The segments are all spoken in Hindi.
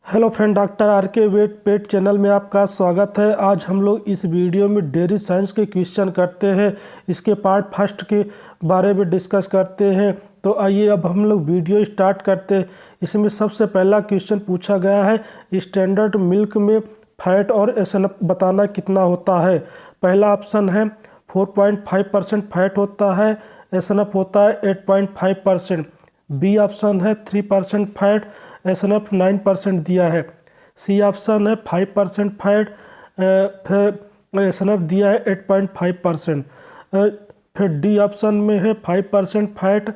हेलो फ्रेंड, डॉक्टर आर के वेट पेट चैनल में आपका स्वागत है। आज हम लोग इस वीडियो में डेयरी साइंस के क्वेश्चन करते हैं। इसके पार्ट फर्स्ट के बारे में डिस्कस करते हैं। तो आइए अब हम लोग वीडियो स्टार्ट करते हैं। इसमें सबसे पहला क्वेश्चन पूछा गया है, स्टैंडर्ड मिल्क में फैट और एसएनएफ बताना कितना होता है। पहला ऑप्शन है 4.5% फैट होता है, एसएनएफ होता है 8.5%। बी ऑप्शन है 3% फैट, एसएनएफ 9% दिया है। सी ऑप्शन है 5% फैट, फिर एसएनएफ दिया है 8.5%। फिर डी ऑप्शन में है 5% फैट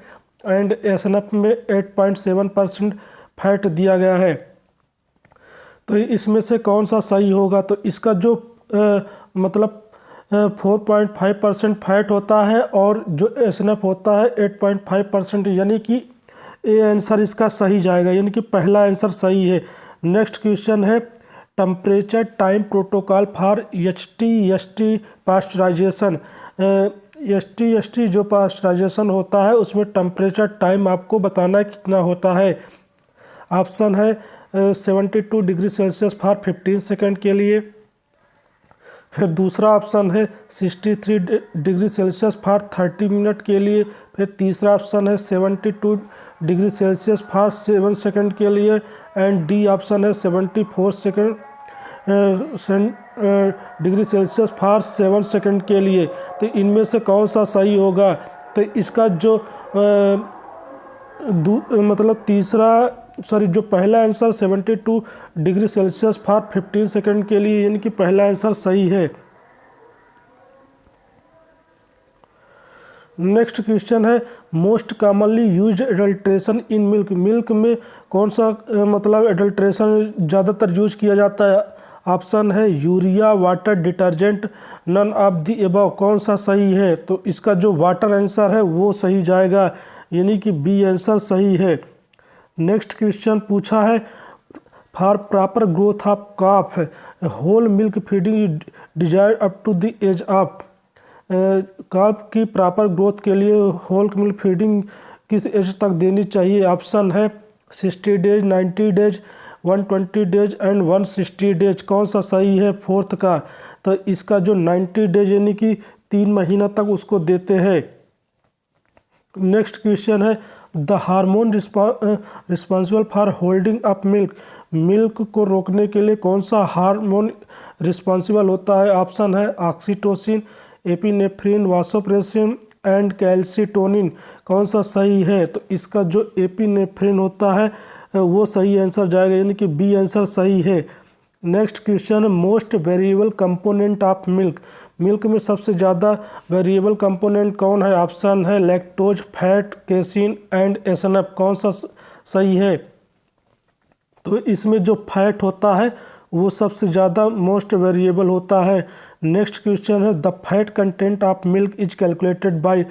एंड एसएनएफ में 8.7% फैट दिया गया है। तो इसमें से कौन सा सही होगा? तो इसका जो मतलब 4.5% फैट होता है और जो एसएनएफ होता है 8.5%, यानी कि ए आंसर इसका सही जाएगा, यानी कि पहला आंसर सही है। नेक्स्ट क्वेश्चन है, temperature time protocol for HTST pasteurization. HTST जो पास्चराइजेशन होता है उसमें टेम्परेचर टाइम आपको बताना कितना होता है। ऑप्शन है 72 डिग्री सेल्सियस फॉर 15 सेकेंड के लिए। फिर दूसरा ऑप्शन है 63 डिग्री सेल्सियस फॉर 30 मिनट के लिए। फिर तीसरा ऑप्शन है 72 डिग्री सेल्सियस फॉर 7 सेकेंड के लिए। एंड डी ऑप्शन है 74 डिग्री सेल्सियस फॉर 7 सेकेंड के लिए। तो इनमें से कौन सा सही होगा? तो इसका जो जो पहला answer 72 degree Celsius for 15 second के लिए, यानी कि पहला आंसर सही है। नेक्स्ट क्वेश्चन है, मोस्ट कॉमनली यूज्ड एडल्ट्रेशन इन मिल्क। मिल्क में कौन सा एडल्ट्रेशन ज़्यादातर यूज किया जाता है? ऑप्शन है urea, water, detergent, none of the above. कौन सा सही है? तो इसका जो वाटर आंसर है वो सही जाएगा, यानी कि बी आंसर सही है। नेक्स्ट क्वेश्चन पूछा है, for proper growth of calf whole milk feeding desired up to the age of. Calf की प्रॉपर ग्रोथ के लिए होल मिल्क फीडिंग किस एज तक देनी चाहिए? ऑप्शन है 60 days, 90 days, 120 days and 160 days. कौन सा सही है फोर्थ का? तो इसका जो 90 डेज यानी कि 3 महीना तक उसको देते हैं। नेक्स्ट क्वेश्चन है, the hormone responsible for holding up milk. Milk को रोकने के लिए कौन सा हार्मोन रिस्पॉन्सिबल होता है? ऑप्शन है oxytocin, epinephrine, vasopressin and calcitonin. कौन सा सही है? तो इसका जो एपिनेफ्रिन होता है वो सही आंसर जाएगा, यानी कि बी आंसर सही है। नेक्स्ट क्वेश्चन है, most variable component of milk. Milk में सबसे ज़्यादा वेरिएबल कंपोनेंट कौन है? ऑप्शन है lactose, fat, casein and SNF. कौन सा सही है? तो इसमें जो फैट होता है वो सबसे ज़्यादा मोस्ट वेरिएबल होता है। नेक्स्ट क्वेश्चन है, the fat content of milk is calculated by.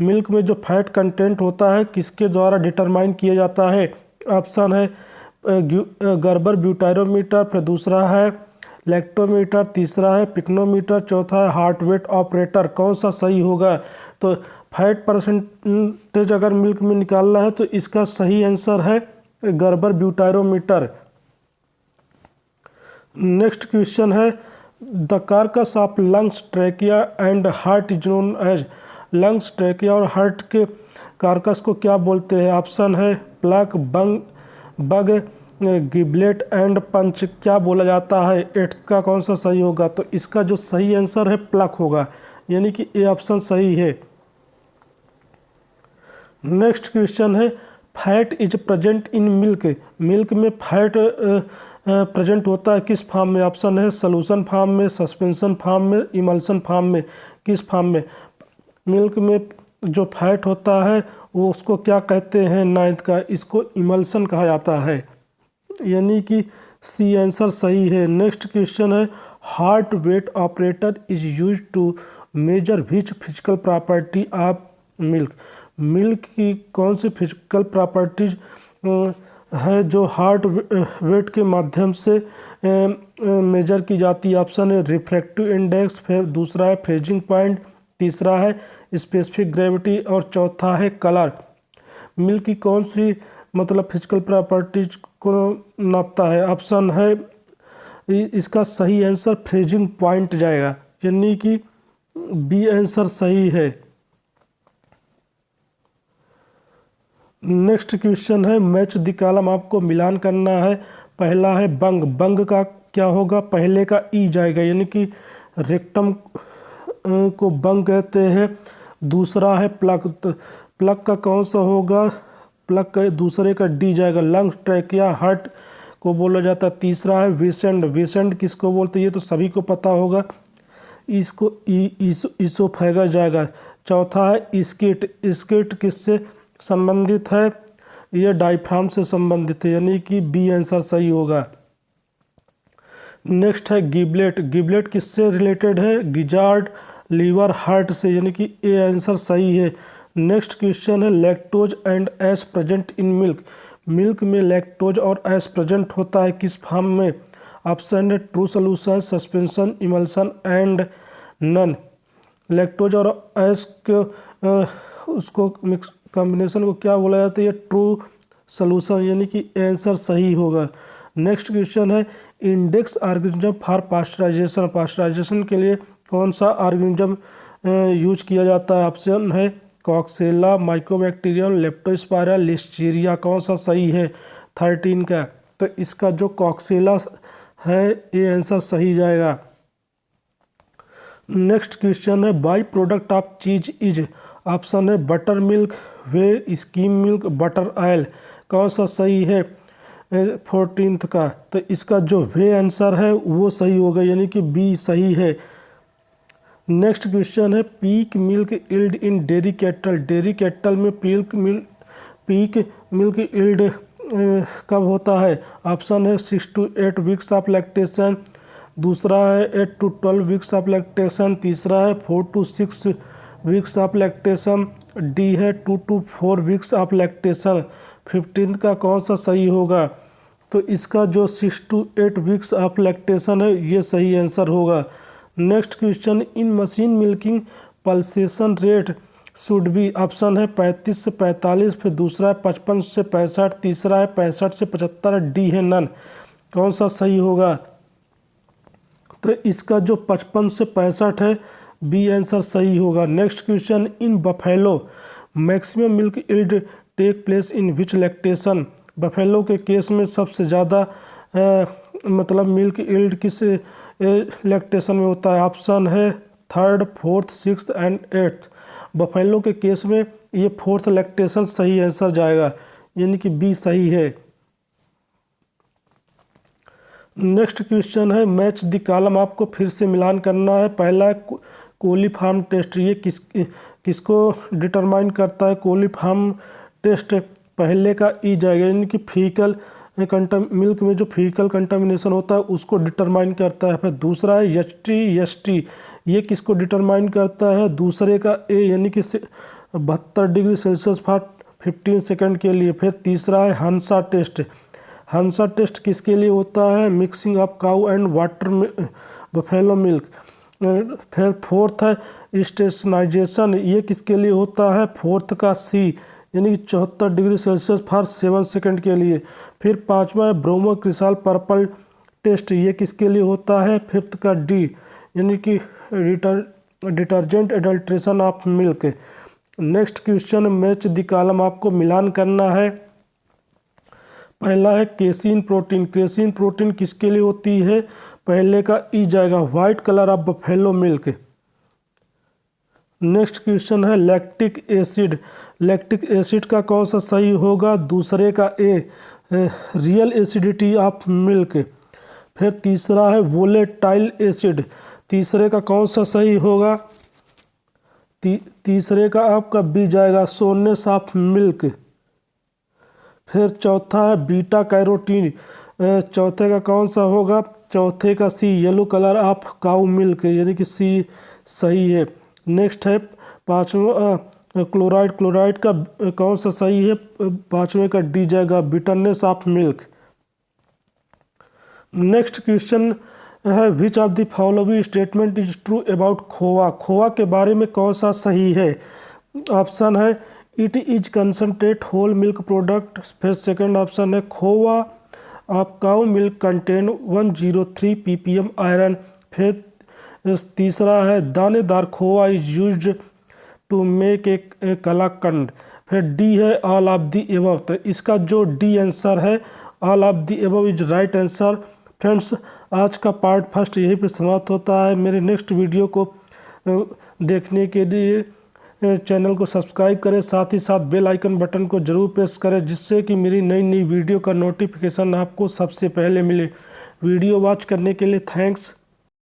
Milk में जो फैट कंटेंट होता है किसके द्वारा डिटरमाइन किया जाता है? ऑप्शन है गर्बर ब्यूटायरोमीटर, फिर दूसरा है लैक्टोमीटर, तीसरा है पिक्नोमीटर, चौथा है हार्ट वेट ऑपरेटर। कौन सा सही होगा? तो फैट परसेंटेज अगर मिल्क में निकालना है तो इसका सही आंसर है गर्बर ब्यूटायरोमीटर। नेक्स्ट क्वेश्चन है, the carcass of lungs, trachea and heart is known as. Lungs, trachea और हार्ट के कार्कस को क्या बोलते हैं? ऑप्शन है pluck, bung, giblet and paunch. क्या बोला जाता है? 8 का कौन सा सही होगा? तो इसका जो सही आंसर है प्लग होगा, यानी कि ए ऑप्शन सही है। नेक्स्ट क्वेश्चन है, fat is present in milk. Milk में फैट प्रेजेंट होता है किस फॉर्म में? ऑप्शन है सॉल्यूशन फॉर्म में, सस्पेंशन फॉर्म में, इमल्सन फॉर्म में। किस फॉर्म में? मिल्क में जो फैट होता है वो उसको क्या कहते हैं? 9th का, इसको इमल्सन कहा जाता है, यानी कि सी आंसर सही है। नेक्स्ट क्वेश्चन है, heart weight operator is use to measure which physical property of milk. Milk की कौन सी फिजिकल प्रॉपर्टीज है जो हार्ट वेट के माध्यम से मेजर की जाती है? ऑप्शन है रिफ्रैक्टिव इंडेक्स, फिर दूसरा है फ्रीजिंग पॉइंट, तीसरा है स्पेसिफिक ग्रेविटी और चौथा है कलर। मिल्क की कौन सी मतलब फिजिकल प्रॉपर्टीज को नापता है। ऑप्शन है इसका सही आंसर फ्रीजिंग पॉइंट जाएगा, यानी कि बी आंसर सही है। नेक्स्ट क्वेश्चन है मैच द कॉलम, आपको मिलान करना है। पहला है बंग, बंग का क्या होगा, पहले का ई जाएगा, यानी कि रेक्टम को बंग कहते हैं। दूसरा है प्लग, तो प्लग का कौन सा होगा, प्लग का दूसरे का डी जाएगा। लंग, ट्रैकिया, हार्ट को बोला जाता है। तीसरा है विसेंड, विसेंड किसको बोलते हैं, ये तो सभी को पता होगा, इसको इसोफेगा जाएगा। चौथा है स्किट, स्किट किससे संबंधित है, ये डायफ्राम से संबंधित है, यानी कि बी आंसर सही होगा। नेक्स्ट है गिबलेट, गिबलेट किससे रिलेटेड है, गिजार्ड, लीवर, हार्ट से, यानी कि ए आंसर सही है। नेक्स्ट क्वेश्चन है lactose and ash present in milk, milk में लैक्टोज और एस प्रेजेंट होता है किस फॉर्म में। ऑप्शन है true solution, suspension, emulsion and none. Lactose और एस के उसको मिक्स कॉम्बिनेशन को क्या बोला जाता है, ये ट्रू सॉल्यूशन, यानी कि आंसर सही होगा। नेक्स्ट क्वेश्चन है index organism for pasteurization, pasteurization के लिए कौन सा ऑर्गेनिज्म यूज किया जाता है। ऑप्शन है कॉक्सेला, माइकोबैक्टीरियम, लेप्टोस्पायरा, लिस्टीरिया, कौन सा सही है 13 का, तो इसका जो कॉक्सेला है ये आंसर सही जाएगा। नेक्स्ट क्वेश्चन है बाई प्रोडक्ट ऑफ चीज इज, ऑप्शन है बटर मिल्क, वे, स्कीम मिल्क, बटर ऑयल, कौन सा सही है 14th का, तो इसका जो वे आंसर है वो सही होगा, यानी कि बी सही है। नेक्स्ट क्वेश्चन है peak milk yield in dairy cattle, dairy cattle में पीक मिल्क इल्ड कब होता है। ऑप्शन है 6 to 8 वीक्स ऑफ लैक्टेशन, दूसरा है 8 to 12 वीक्स ऑफ लैक्टेशन, तीसरा है 4 to 6 weeks of lactation, D है 2 to 4 weeks of lactation. 15th का कौन सा सही होगा, तो इसका जो 6 to 8 वीक्स ऑफ लैक्टेशन है ये सही आंसर होगा। Next question in machine milking pulsation rate should be, option है 35 से 45, फिर दूसरा है 55 से 65, तीसरा है 65 से 75, डी है नन, कौन सा सही होगा, तो इसका जो 55 से 65 है बी आंसर सही होगा। Next question in buffalo maximum milk yield take place in which lactation, buffalo के केस में सबसे ज़्यादा मतलब मिल्क इल्ड किस लैक्टेशन में होता है। ऑप्शन है 3rd, 4th, 6th and 8th, buffalo के केस में ये 4th लैक्टेशन सही आंसर जाएगा, यानी कि बी सही है। नेक्स्ट क्वेश्चन है मैच द कॉलम, आपको फिर से मिलान करना है। पहला है कोलीफॉर्म टेस्ट, ये किसको डिटरमाइन करता है, कोलीफॉर्म टेस्ट पहले का ई जाएगा, यानी कि फीकल मिल्क में जो फीकल कंटामिनेशन होता है उसको डिटरमाइन करता है। फिर दूसरा है एस टी, ये किसको डिटरमाइन करता है, दूसरे का ए, यानी कि 72 डिग्री सेल्सियस फॉर 15 सेकंड के लिए। फिर तीसरा है हंसा टेस्ट, हंसा टेस्ट किसके लिए होता है, mixing of cow and water buffalo milk. फिर 4th है स्टेशनाइजेशन, ये किसके लिए होता है, 4th का सी, यानी कि 74 डिग्री सेल्सियस फॉर 7 सेकंड के लिए। फिर 5वां है ब्रोमो क्रिसाल पर्पल टेस्ट, ये किसके लिए होता है, 5th का डी, यानी कि detergent adulteration of milk. Next question match the column, आपको मिलान करना है। पहला है केसिन प्रोटीन, केसिन प्रोटीन किसके लिए होती है, पहले का ई जाएगा, white colour of buffalo milk. Next question है लैक्टिक एसिड, लैक्टिक एसिड का कौन सा सही होगा, दूसरे का ए, रियल एसिडिटी ऑफ मिल्क। फिर तीसरा है वोलेटाइल एसिड, तीसरे का कौन सा सही होगा, तीसरे का आपका बी जाएगा, सोनेस ऑफ मिल्क। फिर चौथा है बीटा कैरोटीन, चौथे का कौन सा होगा, चौथे का C, yellow colour of cow milk, यानी कि सी सही है। नेक्स्ट है 5वां क्लोराइड, क्लोराइड का कौन सा सही है, 5वें का डी जाएगा, bitterness of milk. Next question है which of the following statement is true about khoa, khoa के बारे में कौन सा सही है। ऑप्शन है it is concentrate whole milk product. फिर सेकंड ऑप्शन है khoa of cow milk contain 103 ppm iron. फिर तीसरा है दानेदार khoa is used to make a kalakand. फिर डी है ऑल ऑफ दी एबव। तो इसका जो डी आंसर है all of the above is right answer. Friends, आज का पार्ट फर्स्ट यहीं पे समाप्त होता है। मेरे नेक्स्ट वीडियो को देखने के लिए चैनल को सब्सक्राइब करें, साथ ही साथ बेल आइकन बटन को जरूर प्रेस करें, जिससे कि मेरी नई नई वीडियो का नोटिफिकेशन आपको सबसे पहले मिले। वीडियो वॉच करने के लिए थैंक्स।